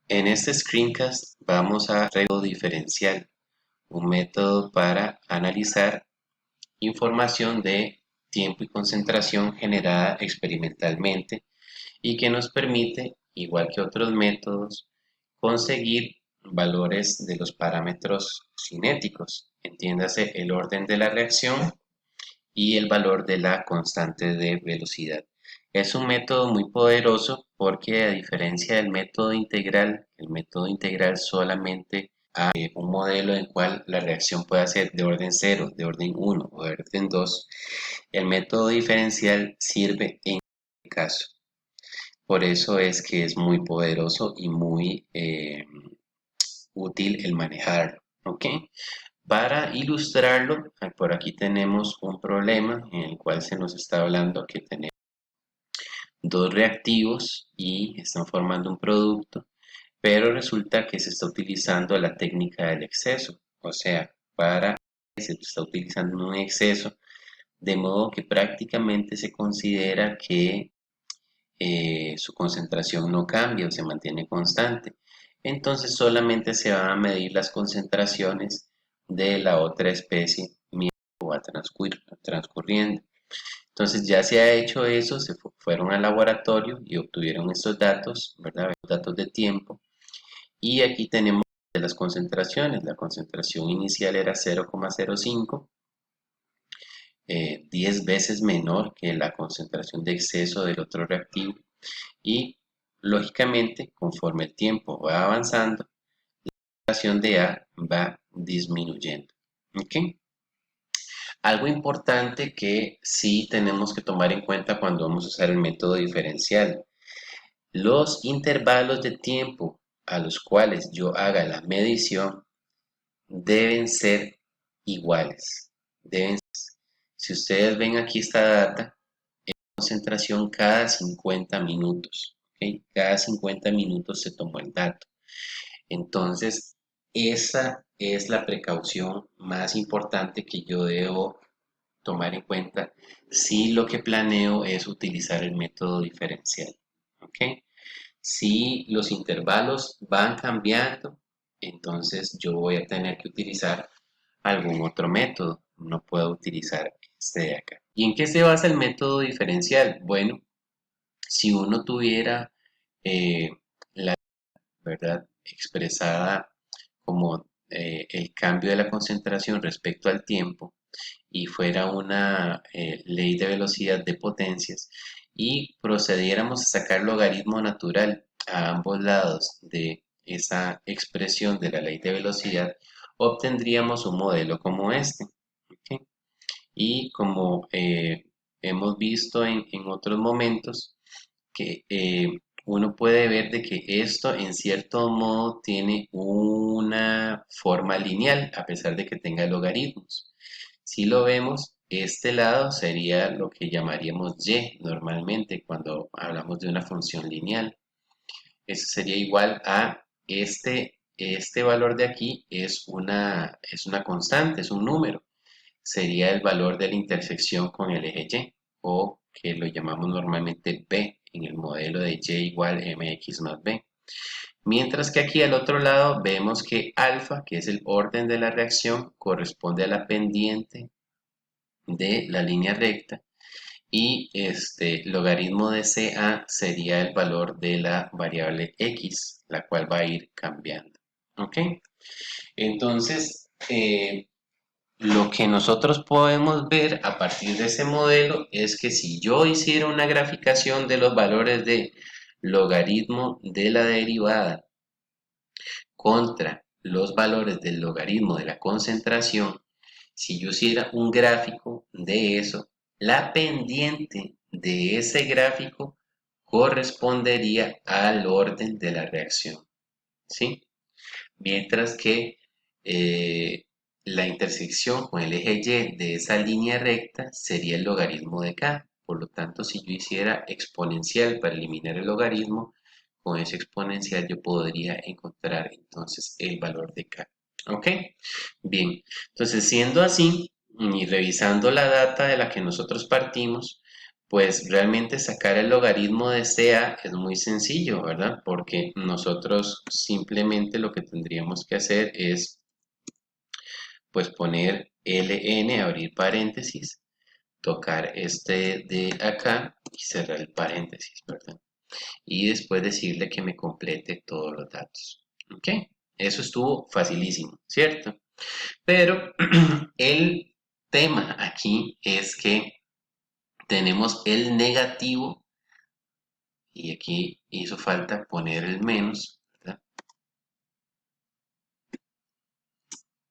En este screencast vamos a ver método diferencial, un método para analizar información de tiempo y concentración generada experimentalmente y que nos permite, igual que otros métodos, conseguir valores de los parámetros cinéticos, entiéndase el orden de la reacción y el valor de la constante de velocidad. Es un método muy poderoso porque a diferencia del método integral, el método integral solamente hay un modelo en el cual la reacción puede ser de orden 0, de orden 1 o de orden 2. El método diferencial sirve en este caso. Por eso es que es muy poderoso y muy útil el manejarlo. ¿Ok? Para ilustrarlo, por aquí tenemos un problema en el cual se nos está hablando que tenemos dos reactivos y están formando un producto, pero resulta que se está utilizando la técnica del exceso, o sea, se está utilizando un exceso, de modo que prácticamente se considera que su concentración no cambia o se mantiene constante. Entonces solamente se van a medir las concentraciones de la otra especie mientras va transcurriendo. Entonces ya se ha hecho eso, fueron al laboratorio y obtuvieron estos datos, ¿verdad? Datos de tiempo. Y aquí tenemos de las concentraciones. La concentración inicial era 0,05, 10 veces menor que la concentración de exceso del otro reactivo. Y lógicamente, conforme el tiempo va avanzando, la concentración de A va disminuyendo. ¿Ok? Algo importante que sí tenemos que tomar en cuenta cuando vamos a usar el método diferencial. Los intervalos de tiempo a los cuales yo haga la medición deben ser iguales. Si ustedes ven aquí esta data, concentración cada 50 minutos. ¿Ok? Cada 50 minutos se tomó el dato. Entonces, esa es la precaución más importante que yo debo tomar en cuenta si lo que planeo es utilizar el método diferencial. ¿Ok? Si los intervalos van cambiando, entonces yo voy a tener que utilizar algún otro método. No puedo utilizar este de acá. ¿Y en qué se basa el método diferencial? Bueno, si uno tuviera eh, la verdad expresada como el cambio de la concentración respecto al tiempo y fuera una ley de velocidad de potencias y procediéramos a sacar logaritmo natural a ambos lados de esa expresión de la ley de velocidad, obtendríamos un modelo como este. ¿Ok? Y como hemos visto en otros momentos, que uno puede ver de que esto en cierto modo tiene una forma lineal, a pesar de que tenga logaritmos. Si lo vemos, este lado sería lo que llamaríamos y normalmente cuando hablamos de una función lineal. Eso sería igual a este valor de aquí es una constante, es un número. Sería el valor de la intersección con el eje Y, o que lo llamamos normalmente B en el modelo de Y igual mx más B. Mientras que aquí al otro lado vemos que alfa, que es el orden de la reacción, corresponde a la pendiente de la línea recta y este logaritmo de CA sería el valor de la variable X, la cual va a ir cambiando. ¿Ok? Entonces, lo que nosotros podemos ver a partir de ese modelo es que si yo hiciera una graficación de los valores de logaritmo de la derivada contra los valores del logaritmo de la concentración, si yo hiciera un gráfico de eso, la pendiente de ese gráfico correspondería al orden de la reacción, ¿sí? Mientras que eh, la intersección con el eje Y de esa línea recta sería el logaritmo de K. Por lo tanto, si yo hiciera exponencial para eliminar el logaritmo, con ese exponencial yo podría encontrar entonces el valor de K. ¿Ok? Bien, entonces siendo así y revisando la data de la que nosotros partimos, Pues realmente sacar el logaritmo de CA es muy sencillo, ¿verdad? Porque nosotros simplemente lo que tendríamos que hacer es pues poner ln, abrir paréntesis, tocar este de acá y cerrar el paréntesis, ¿verdad? Y después decirle que me complete todos los datos. ¿Ok? Eso estuvo facilísimo, ¿cierto? Pero el tema aquí es que tenemos el negativo y aquí hizo falta poner el menos, ¿verdad?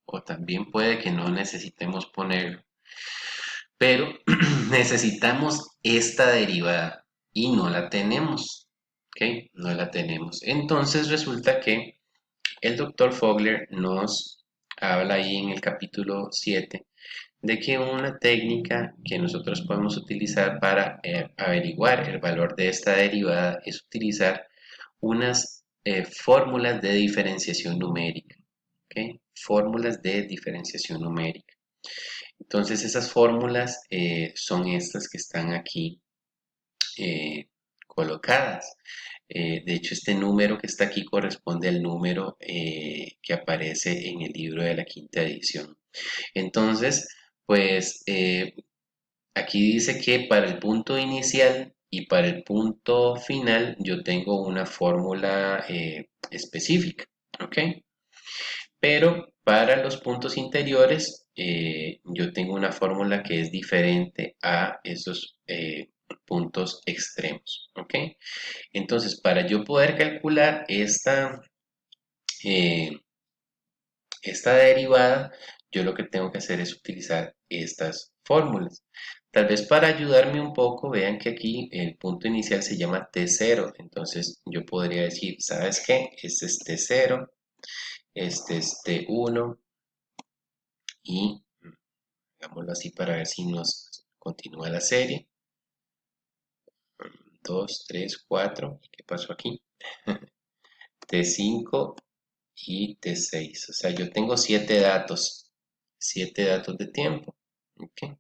O también puede que no necesitemos ponerlo, pero necesitamos esta derivada y no la tenemos, ¿ok? No la tenemos. Entonces resulta que el doctor Fogler nos habla ahí en el capítulo 7 de que una técnica que nosotros podemos utilizar para averiguar el valor de esta derivada es utilizar unas fórmulas de diferenciación numérica. ¿Ok? Fórmulas de diferenciación numérica. Entonces esas fórmulas son estas que están aquí colocadas. De hecho, este número que está aquí corresponde al número que aparece en el libro de la quinta edición. Entonces, pues aquí dice que para el punto inicial y para el punto final yo tengo una fórmula específica, ¿ok? Pero para los puntos interiores yo tengo una fórmula que es diferente a esos puntos extremos, ¿ok? Entonces, para yo poder calcular eh, esta derivada, yo lo que tengo que hacer es utilizar estas fórmulas. Tal vez para ayudarme un poco, vean que aquí el punto inicial se llama T0. Entonces yo podría decir, ¿sabes qué? Este es T0, este es T1 y hagámoslo así para ver si nos continúa la serie. 2, 3, 4. ¿Qué pasó aquí? T5 y T6. O sea, yo tengo 7 datos de tiempo. ¿Ok?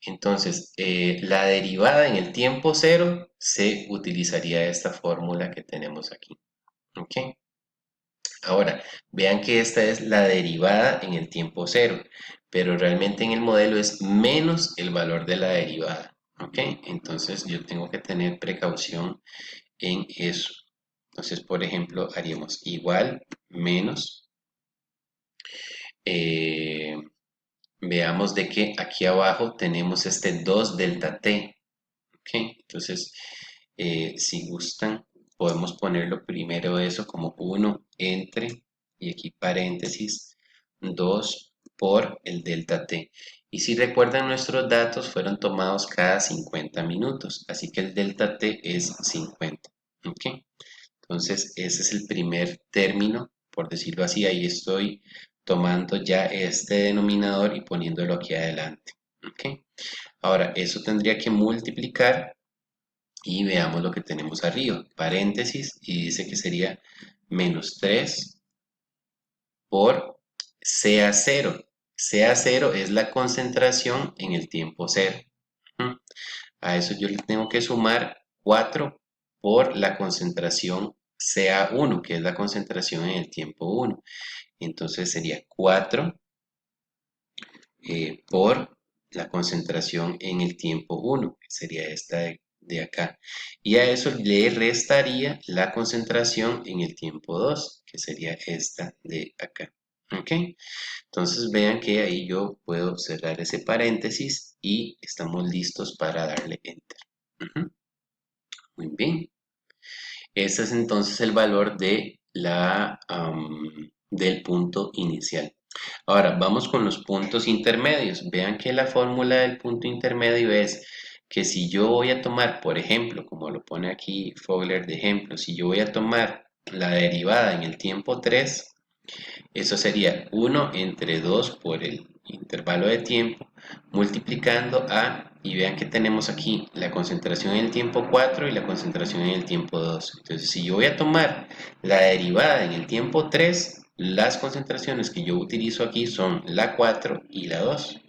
Entonces, la derivada en el tiempo cero se utilizaría esta fórmula que tenemos aquí. ¿Ok? Ahora, vean que esta es la derivada en el tiempo cero, pero realmente en el modelo es menos el valor de la derivada. ¿Ok? Entonces, yo tengo que tener precaución en eso. Entonces, por ejemplo, haríamos igual menos. eh, Veamos de que aquí abajo tenemos este 2 delta t. ¿Ok? Entonces, si gustan, podemos ponerlo primero eso como 1 entre, y aquí paréntesis, 2 por el delta t. Y si recuerdan, nuestros datos fueron tomados cada 50 minutos, así que el delta t es 50. ¿Ok? Entonces, ese es el primer término, por decirlo así. Ahí estoy tomando ya este denominador y poniéndolo aquí adelante. ¿Ok? Ahora, eso tendría que multiplicar y veamos lo que tenemos arriba. Paréntesis y dice que sería menos 3 por CA0. CA0 es la concentración en el tiempo cero. A eso yo le tengo que sumar 4 por la concentración CA1, que es la concentración en el tiempo 1. Entonces sería 4 por la concentración en el tiempo 1, que sería esta de acá. Y a eso le restaría la concentración en el tiempo 2, que sería esta de acá. ¿Ok? Entonces vean que ahí yo puedo cerrar ese paréntesis y estamos listos para darle enter. Muy bien. Ese es entonces el valor de del punto inicial. Ahora, vamos con los puntos intermedios. Vean que la fórmula del punto intermedio es que si yo voy a tomar, por ejemplo, como lo pone aquí Fogler de ejemplo, si yo voy a tomar la derivada en el tiempo 3, eso sería 1 entre 2 por el intervalo de tiempo, multiplicando a, y vean que tenemos aquí la concentración en el tiempo 4 y la concentración en el tiempo 2. Entonces, si yo voy a tomar la derivada en el tiempo 3, las concentraciones que yo utilizo aquí son la 4 y la 2.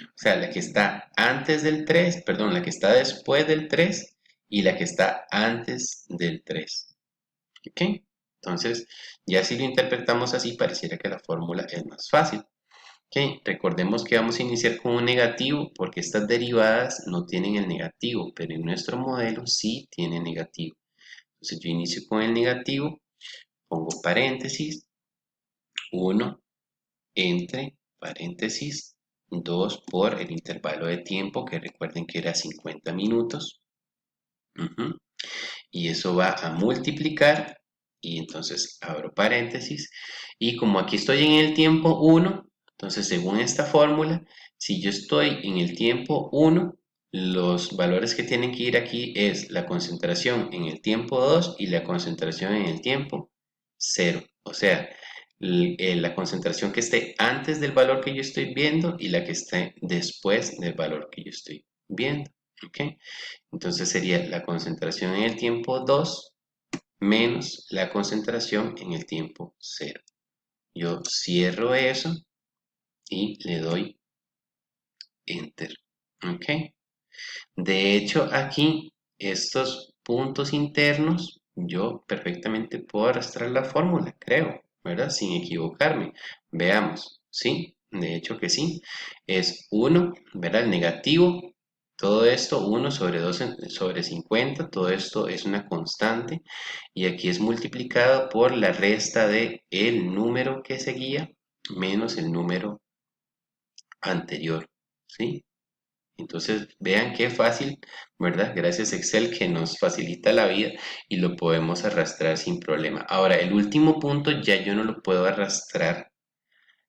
O sea, la que está antes del 3, perdón, la que está después del 3 y la que está antes del 3. ¿Ok? Entonces, ya si lo interpretamos así, pareciera que la fórmula es más fácil. ¿Ok? Recordemos que vamos a iniciar con un negativo porque estas derivadas no tienen el negativo, pero en nuestro modelo sí tiene negativo. Entonces yo inicio con el negativo, pongo paréntesis, 1 entre paréntesis 2 por el intervalo de tiempo, que recuerden que era 50 minutos. Y eso va a multiplicar, y entonces abro paréntesis, y como aquí estoy en el tiempo 1, entonces según esta fórmula, si yo estoy en el tiempo 1, los valores que tienen que ir aquí es la concentración en el tiempo 2 y la concentración en el tiempo 0. O sea, la concentración que esté antes del valor que yo estoy viendo y la que esté después del valor que yo estoy viendo. ¿Ok? Entonces sería la concentración en el tiempo 2 menos la concentración en el tiempo 0. Yo cierro eso y le doy Enter. ¿Ok? De hecho, aquí estos puntos internos, yo perfectamente puedo arrastrar la fórmula, creo, ¿verdad? Sin equivocarme. Veamos, ¿sí? De hecho que sí. Es 1, ¿verdad? El negativo. Todo esto, 1 sobre 2 sobre 50, todo esto es una constante. Y aquí es multiplicado por la resta de el número que seguía menos el número anterior, ¿sí? Entonces, vean qué fácil, ¿verdad? Gracias a Excel que nos facilita la vida y lo podemos arrastrar sin problema. Ahora, el último punto ya yo no lo puedo arrastrar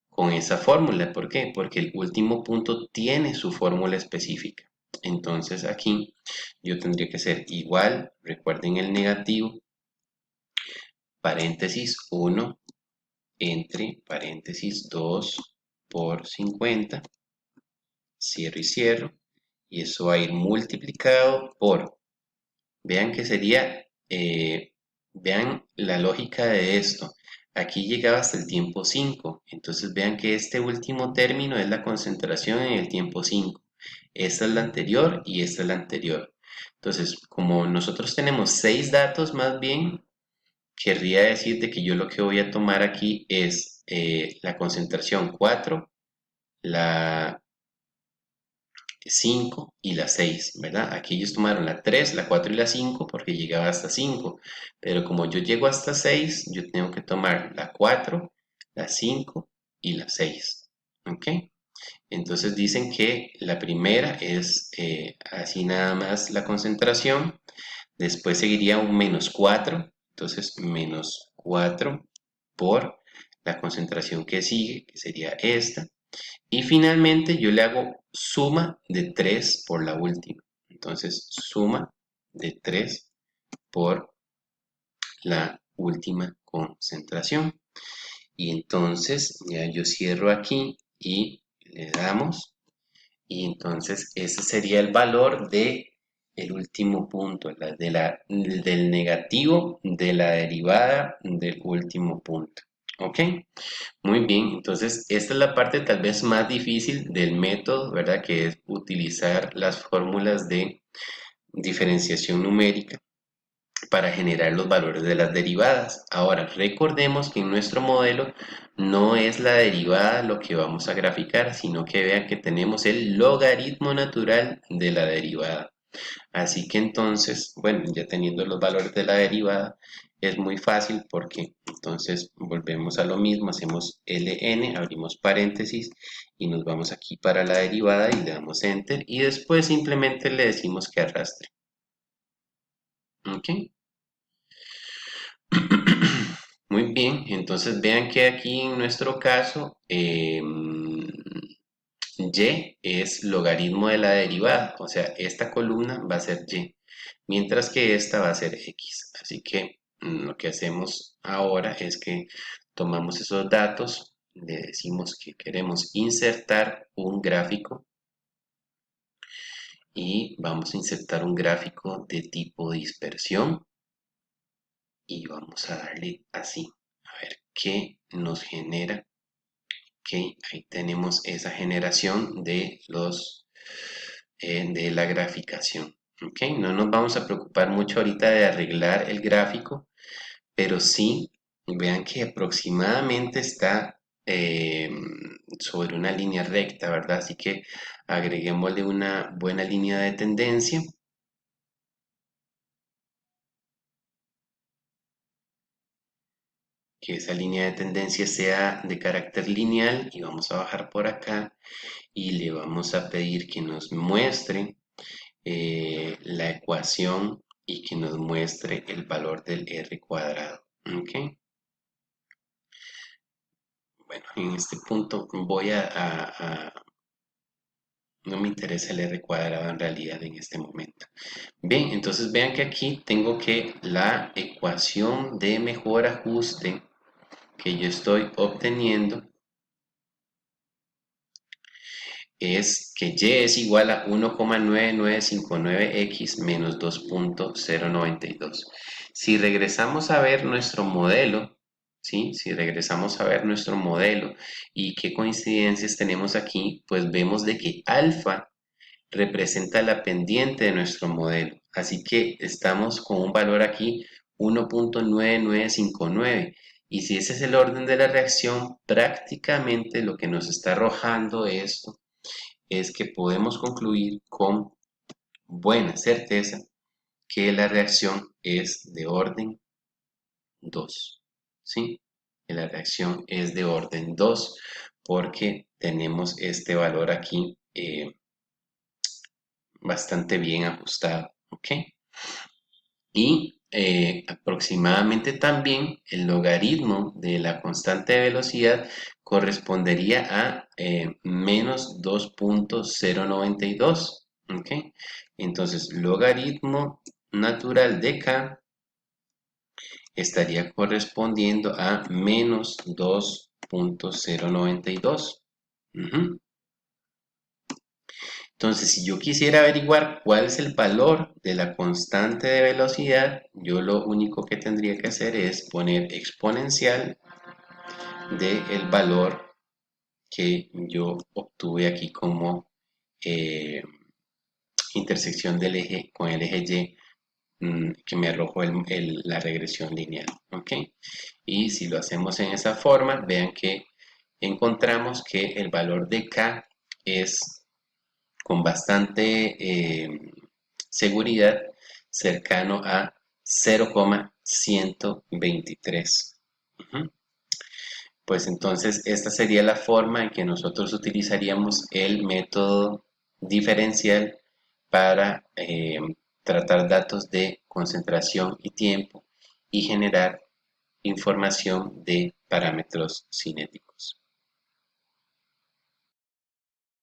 con esa fórmula. ¿Por qué? Porque el último punto tiene su fórmula específica. Entonces, aquí yo tendría que ser igual, recuerden el negativo, paréntesis 1 entre paréntesis 2 por 50, cierro y cierro, y eso va a ir multiplicado por. Vean que sería, vean la lógica de esto. Aquí llegaba hasta el tiempo 5. Entonces vean que este último término es la concentración en el tiempo 5. Esta es la anterior y esta es la anterior. Entonces, como nosotros tenemos 6 datos más bien, querría decir de que yo lo que voy a tomar aquí es la concentración 4, la 5 y la 6, ¿verdad? Aquí ellos tomaron la 3, la 4 y la 5 porque llegaba hasta 5, pero como yo llego hasta 6, yo tengo que tomar la 4, la 5 y la 6, ¿ok? Entonces dicen que la primera es así nada más la concentración, después seguiría un menos 4, entonces menos 4 por la concentración que sigue, que sería esta, y finalmente yo le hago suma de 3 por la última. Entonces, suma de 3 por la última concentración. Y entonces ya yo cierro aquí y le damos. Y entonces ese sería el valor de el último punto, del negativo de la derivada del último punto. ¿Ok? Muy bien, entonces esta es la parte tal vez más difícil del método, ¿verdad? Que es utilizar las fórmulas de diferenciación numérica para generar los valores de las derivadas. Ahora, recordemos que en nuestro modelo no es la derivada lo que vamos a graficar, sino que vean que tenemos el logaritmo natural de la derivada. Así que entonces, bueno, ya teniendo los valores de la derivada, es muy fácil porque entonces volvemos a lo mismo, hacemos ln, abrimos paréntesis y nos vamos aquí para la derivada y le damos enter y después simplemente le decimos que arrastre. ¿Ok? Muy bien, entonces vean que aquí en nuestro caso y es logaritmo de la derivada, o sea, esta columna va a ser y, mientras que esta va a ser x. Así que lo que hacemos ahora es que tomamos esos datos, le decimos que queremos insertar un gráfico y vamos a insertar un gráfico de tipo dispersión y vamos a darle así, a ver qué nos genera Ok, ahí tenemos esa generación de la graficación. Ok, no nos vamos a preocupar mucho ahorita de arreglar el gráfico, pero sí, vean que aproximadamente está sobre una línea recta, ¿verdad? Así que agreguémosle una buena línea de tendencia. Que esa línea de tendencia sea de carácter lineal y vamos a bajar por acá y le vamos a pedir que nos muestre la ecuación y que nos muestre el valor del r cuadrado. ¿Ok? Bueno, en este punto no me interesa el r cuadrado en realidad en este momento. Bien, entonces vean que aquí tengo que la ecuación de mejor ajuste que yo estoy obteniendo es que y es igual a 1,9959x menos 2,092. Si regresamos a ver nuestro modelo, ¿sí? Si regresamos a ver nuestro modelo y qué coincidencias tenemos aquí, pues vemos de que alfa representa la pendiente de nuestro modelo. Así que estamos con un valor aquí 1,9959. Y si ese es el orden de la reacción, prácticamente lo que nos está arrojando esto es que podemos concluir con buena certeza que la reacción es de orden 2. ¿Sí? Que la reacción es de orden 2 porque tenemos este valor aquí bastante bien ajustado. ¿Ok? Y aproximadamente también el logaritmo de la constante de velocidad correspondería a menos 2,092. ¿Ok? Entonces, logaritmo natural de k estaría correspondiendo a menos 2,092. Ujú. Entonces, si yo quisiera averiguar cuál es el valor de la constante de velocidad, yo lo único que tendría que hacer es poner exponencial del valor que yo obtuve aquí como eh, intersección del eje con el eje Y que me arrojó la regresión lineal. ¿Ok? Y si lo hacemos en esa forma, vean que encontramos que el valor de K es con bastante seguridad cercano a 0,123. Pues entonces esta sería la forma en que nosotros utilizaríamos el método diferencial para tratar datos de concentración y tiempo y generar información de parámetros cinéticos.